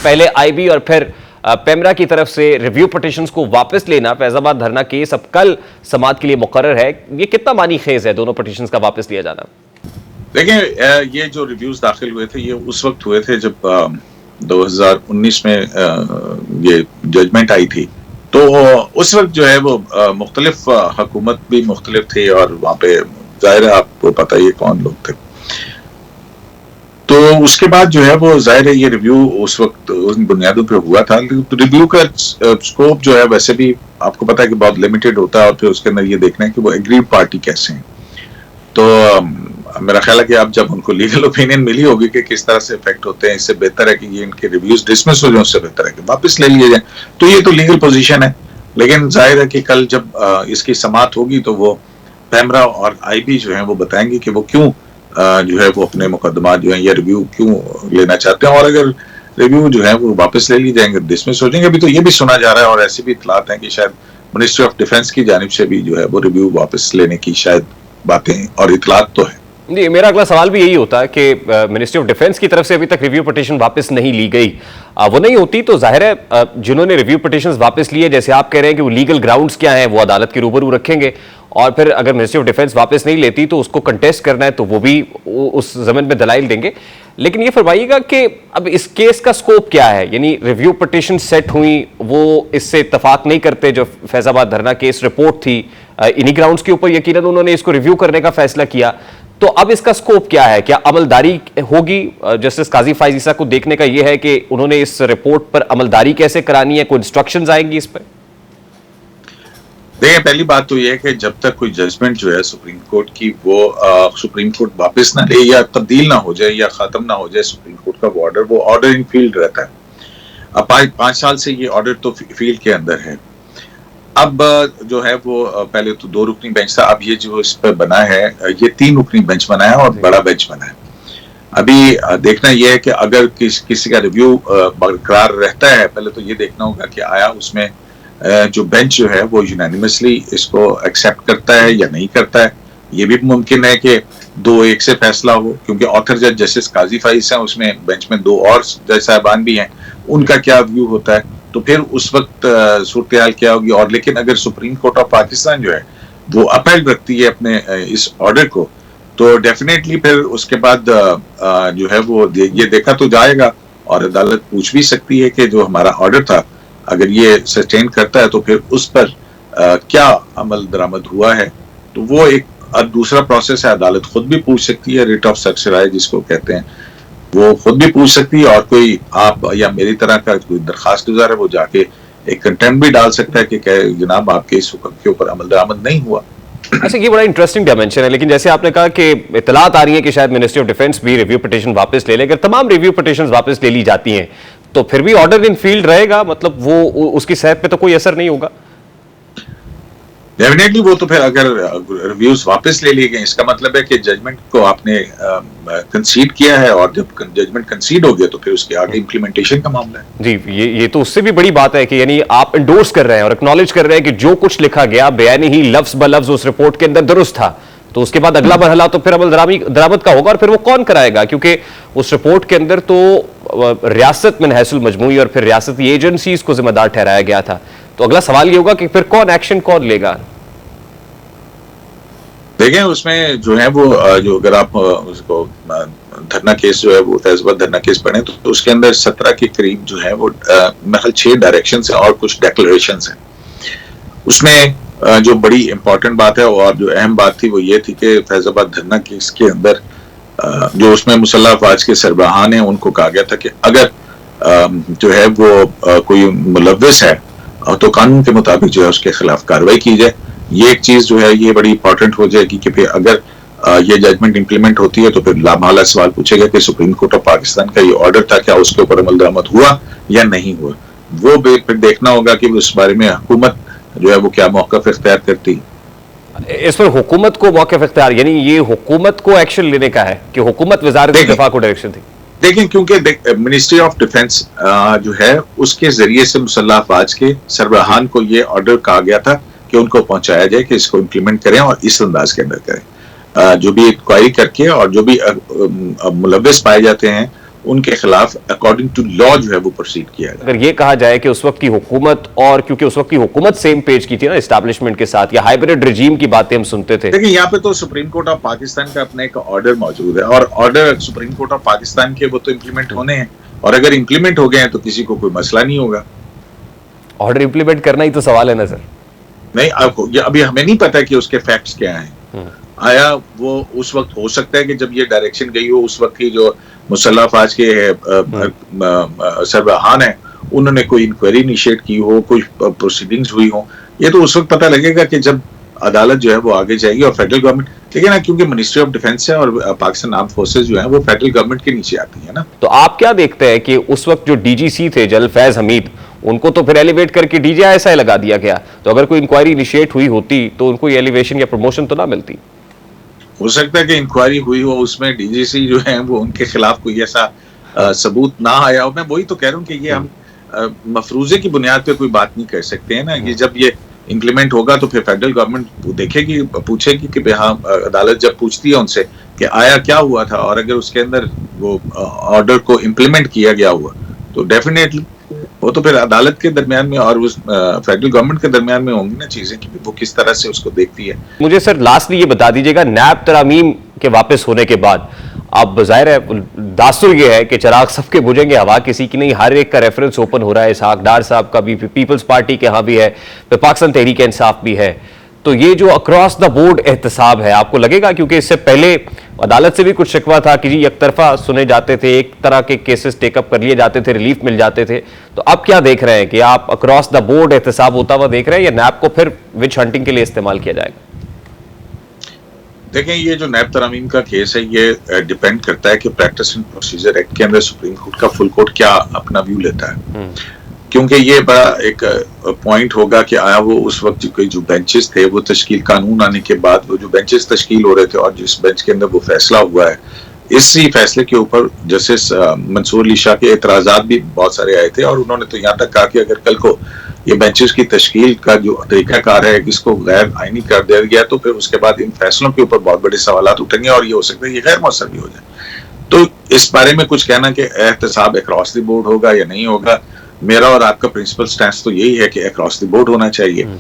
पहले आईबी और फिर पेमरा की तरफ से रिव्यू पिटीशंस को वापस लेना, फैजाबाद धरना केस अब कल समाअत के लिए मुकर्रर है, ये कितना मानी खेज है दोनों पिटीशंस का वापस लिया जाना? देखिए, ये जो रिव्यूज दाखिल हुए थे ये उस वक्त हुए थे जब 2019 में ये जजमेंट आई थी। तो उस वक्त जो है वो मुख्तलिफ हुकूमत भी मुख्तलिफ थी और वहाँ पे जाहिर है आपको पता ही है कौन लोग थे। तो उसके बाद जो है वो जाहिर है ये रिव्यू उस वक्त उन बुनियादों पे हुआ था। तो रिव्यू का स्कोप जो है वैसे भी आपको पता है कि बहुत लिमिटेड होता है और फिर उसके अंदर ये देखना है कि वो एग्रीड पार्टी कैसे हैं। तो मेरा ख्याल है कि अब जब उनको लीगल ओपिनियन मिली होगी कि किस तरह से इफेक्ट होते हैं, इससे बेहतर है कि ये इनके रिव्यूज डिसमिस हो जाए, उससे बेहतर है कि वापस ले लिए जाए। तो ये तो लीगल पोजीशन है, लेकिन जाहिर है कि कल जब इसकी समाअत होगी तो वो पेमरा और आईबी जो है वो बताएंगे कि वो क्यों जो है वो अपने मुकदमा जो है या रिव्यू क्यों लेना चाहते हैं, और अगर रिव्यू जो है वो वापस ले लिए जाएंगे, डिसमिस हो जाएंगे। अभी तो ये भी सुना जा रहा है और ऐसे भी इतलात हैं कि शायद मिनिस्ट्री ऑफ डिफेंस की जानिब से भी जो है वो रिव्यू वापस लेने की शायद बातें और इतलात तो है। जी, मेरा अगला सवाल भी यही होता है कि मिनिस्ट्री ऑफ डिफेंस की तरफ से अभी तक रिव्यू पिटीशन वापस नहीं ली गई। वो नहीं होती तो जाहिर है जिन्होंने रिव्यू पिटीशंस वापस लिए, जैसे आप कह रहे हैं कि वो लीगल ग्राउंड्स क्या हैं वो अदालत के रूबरू रखेंगे, और फिर अगर मिनिस्ट्री ऑफ डिफेंस वापस नहीं लेती तो उसको कंटेस्ट करना है तो वो भी उस जमन में दलाइल देंगे। लेकिन ये फरमाइएगा कि अब इस केस का स्कोप क्या है, यानी रिव्यू पिटीशन सेट हुई, वो इससे इत्तफाक नहीं करते, जो फैजाबाद धरना केस रिपोर्ट थी इन्हीं ग्राउंड्स के ऊपर यकीनन उन्होंने इसको रिव्यू करने का फैसला किया। तो अब इसका स्कोप क्या है? क्या अमलदारी होगी? जस्टिस काजी फायज ईसा को देखने का यह है कि उन्होंने इस रिपोर्ट पर अमलदारी कैसे करानी है, कोई इंस्ट्रक्शंस आएंगी इस पर? देखिए, पहली बात तो यह है कि जब तक कोई जजमेंट जो है सुप्रीम कोर्ट की वो सुप्रीम कोर्ट वापस ना ले या तब्दील ना हो जाए या खत्म ना हो जाए सुप्रीम कोर्ट का वो ऑर्डर इन फील्ड रहता है। अब 5 साल से ये ऑर्डर तो फील्ड के अंदर है। अब जो है वो पहले तो 2 रुकनी बेंच था, अब ये जो इस पर बना है ये 3 रुकनी बेंच बना है और बड़ा बेंच बना है। अभी देखना यह है कि अगर किसी का रिव्यू बरकरार रहता है, पहले तो ये देखना होगा कि आया उसमें जो बेंच जो है वो यूनानिमसली इसको एक्सेप्ट करता है या नहीं करता है। ये भी मुमकिन है कि 2-1 से फैसला हो, क्योंकि ऑथर जज जस्टिस काजी फाइज हैं, उसमें बेंच में 2 और जज साहबान भी हैं, उनका क्या व्यू होता है, तो फिर उस वक्त सूरत हाल क्या होगी। और लेकिन अगर सुप्रीम कोर्ट ऑफ पाकिस्तान जो है वो अपील रखती है अपने इस ऑर्डर को, तो डेफिनेटली फिर उसके बाद जो है वो ये देखा तो जाएगा और अदालत पूछ भी सकती है कि जो हमारा ऑर्डर था अगर ये सस्टेन करता है तो फिर उस पर क्या अमल दरामद हुआ है। तो वो एक दूसरा प्रोसेस है, अदालत खुद भी पूछ सकती है, रिट ऑफ सर्सराई जिसको कहते हैं, वो खुद भी पूछ सकती है, और कोई आप या मेरी तरह का कोई दरखास्त गुजार है वो जाके एक कंटेम्प्ट भी डाल सकता है कि जनाब आपके इस हुक्म के ऊपर अमल दरामद नहीं हुआ। अच्छा, ये बड़ा इंटरेस्टिंग डायमेंशन है, लेकिन जैसे आपने कहा कि इतलात आ रही है कि शायद मिनिस्ट्री ऑफ डिफेंस भी रिव्यू पिटीशन वापस ले ले। अगर तमाम रिव्यू पिटीशन वापस ले ली जाती हैं तो फिर भी ऑर्डर इन फील्ड रहेगा, मतलब वो उसकी सेहत पे तो कोई असर नहीं होगा? डेफिनेटली वो तो फिर अगर रिव्यूज वापस ले लिए गए, इसका मतलब है कि जजमेंट को आपने कंसीड किया है, और जब जजमेंट कंसीड हो गया तो फिर उसके आगे इम्प्लीमेंटेशन का मामला है। जी, ये तो उससे भी बड़ी बात है कि यानी आप इंडोर्स कर रहे हैं और एक्नॉलेज कर रहे हैं कि जो कुछ लिखा गया बयानी ही लफ्ज ब लफ्ज उस रिपोर्ट के अंदर दुरुस्त था। तो उसके बाद अगला मरहला तो फिर अमल दरामद का होगा, और फिर वो कौन कराएगा? क्योंकि उस रिपोर्ट के अंदर तो रियासत में हैसुल मजमूई और फिर रियासती एजेंसीज को जिम्मेदार ठहराया गया था। तो अगला सवाल ये होगा कि फिर कौन एक्शन कौन लेगा? देखें, उसमें जो है वो जो अगर आप उसको धरना केस जो है वो फैजाबाद धरना केस पढ़े तो उसके अंदर 17 के करीब जो है वो महल 6 डायरेक्शन है और कुछ डेक्लेरेशन है। उसमें जो बड़ी इंपॉर्टेंट बात है और जो अहम बात थी वो ये थी कि फैजाबाद धरना केस के अंदर जो उसमें मुसल्लह अफवाज के सरबराहान हैं उनको कहा गया था कि अगर जो है वो कोई मुलव्विस है तो कानून के मुताबिक जो है उसके खिलाफ कार्रवाई की जाए। ये एक चीज जो है ये बड़ी इंपॉर्टेंट हो जाएगी कि फिर अगर ये जजमेंट इंप्लीमेंट होती है तो फिर लामाला सवाल पूछेगा कि सुप्रीम कोर्ट ऑफ पाकिस्तान का ये ऑर्डर था, क्या उसके ऊपर अमल दरामद हुआ या नहीं हुआ। वो फिर देखना होगा कि उस बारे में हुकूमत जो है वो क्या मौक़िफ़ इख्तियार करती है। इस पर हुकूमत को मौक़िफ़ इख्तियार, यानी ये हुकूमत को एक्शन लेने का है कि हुकूमत वज़ारत दिफ़ा को डायरेक्शन थी? देखें, क्योंकि मिनिस्ट्री ऑफ डिफेंस जो है उसके जरिए से मुसल्लह अफवाज के सरबराहान को ये ऑर्डर कहा गया था कि उनको पहुंचाया जाए कि इसको इम्प्लीमेंट करें और इस अंदाज के अंदर करें। जो भी इंक्वायरी करके और जो भी मुलव्विस पाए जाते हैं उनके खिलाफ अकॉर्डिंग टू लॉ जो है वो प्रोसीड किया जाए। अगर ये कहा जाए कि उस वक्त की हुकूमत, और क्योंकि उस वक्त की हुकूमत सेम पेज की थी ना एस्टैब्लिशमेंट के साथ, या हाइब्रिड रिजीम की बातें हम सुनते थे। देखिए यहाँ पे तो सुप्रीम कोर्ट ऑफ पाकिस्तान का अपना एक ऑर्डर मौजूद है, और order supreme court of Pakistan के वो तो इम्प्लीमेंट होने हैं, और अगर इम्प्लीमेंट हो गए हैं तो किसी को कोई मसला नहीं होगा। ऑर्डर इंप्लीमेंट करना ही तो सवाल है ना सर। नहीं, आपको ये अभी हमें नहीं पता कि उसके फैक्ट्स क्या हैं। आया वो उस वक्त हो सकता है कि जब ये डायरेक्शन गई हो, उस वक्त की जो मुसल्लह फौज के सरबराहान है उन्होंने कोई इंक्वायरी इनिशिएट की हो, कोई प्रोसीडिंग्स हुई हो, ये तो उस वक्त पता लगेगा कि जब अदालत जो है वो आगे जाएगी और फेडरल गवर्नमेंट, ठीक है ना, क्योंकि मिनिस्ट्री ऑफ डिफेंस है और पाकिस्तान आर्म फोर्सेज जो है वो फेडरल गवर्नमेंट के नीचे आती है ना। तो आप क्या देखते हैं कि उस वक्त जो डीजीसी थे जनरल फैज हमीद, उनको तो फिर एलिवेट करके डीजीआईएसआई लगा दिया गया, तो अगर कोई इंक्वायरी इनिशिएट हुई होती तो उनको ये एलिवेशन या प्रमोशन तो ना मिलती। हो सकता है कि इंक्वायरी हुई हो, उसमें डीजीसी जो है वो उनके खिलाफ कोई ऐसा सबूत ना आया हो। मैं वही तो कह रहा हूँ कि ये हम मफरूजे की बुनियाद पे कोई बात नहीं कर सकते हैं ना। ये जब ये इम्प्लीमेंट होगा तो फिर फेडरल गवर्नमेंट देखेगी, पूछेगी कि हाँ, अदालत जब पूछती है उनसे कि आया क्या हुआ था, और अगर उसके अंदर वो ऑर्डर को इम्प्लीमेंट किया गया हुआ तो डेफिनेटली वो तो फिर अदालत के दरमियान में और उस फेडरल गवर्नमेंट के दरमियान में होंगी ना चीजें कि वो किस तरह से उसको देखती है। मुझे सर लास्टली ये बता दीजिएगा, नैब तरामीम के वापस होने के बाद अब जाहिर है दास्तुर ये है कि चिराग सबके बुझेंगे, हवा किसी की नहीं, हर एक का रेफरेंस ओपन हो रहा है। इसहाक डार साहब का भी पीपल्स पार्टी के यहाँ भी है, फिर पाकिस्तान तहरीक इंसाफ भी है। तो ये जो अक्रॉस द बोर्ड एहतसाब है, आपको लगेगा, क्योंकि इससे पहले अदालत से भी कुछ शिकवा था कि जी एक तरफा सुने जाते थे, एक तरह के केसेस टेकअप कर लिए जाते थे, रिलीफ मिल जाते थे, तो अब क्या देख रहे हैं कि आप अक्रॉस द बोर्ड एहतसाब होता हुआ देख रहे हैं, या नैब को फिर विच हंटिंग के लिए इस्तेमाल किया जाएगा? देखें, ये जो नैब तरामीम का केस है ये डिपेंड करता है कि प्रैक्टिस एंड प्रोसीजर एक्ट के अंदर सुप्रीम कोर्ट का फुल कोर्ट क्या अपना व्यू लेता है, क्योंकि ये बड़ा एक पॉइंट होगा कि आया वो उस वक्त जो बेंचेस थे वो तश्कील कानून आने के बाद वो जो बेंचेस तश्कील हो रहे थे और जिस बेंच के अंदर वो फैसला हुआ है, इसी फैसले के ऊपर जस्टिस मंसूर अली शाह के एतराजात भी बहुत सारे आए थे, और उन्होंने तो यहाँ तक कहा कि अगर कल को ये बेंचेस की तश्कील का जो तरीकाकार है इसको गैर आईनी कर दिया गया तो फिर उसके बाद इन फैसलों के ऊपर बहुत बड़े सवाल उठेंगे और ये हो सकता है ये गैर मौसर भी हो जाए। तो इस बारे में कुछ कहना कि एहतसाब अक्रॉस द बोर्ड होगा या नहीं होगा, मेरा और आपका प्रिंसिपल स्टैंस तो यही है कि अक्रॉस द बोर्ड होना चाहिए।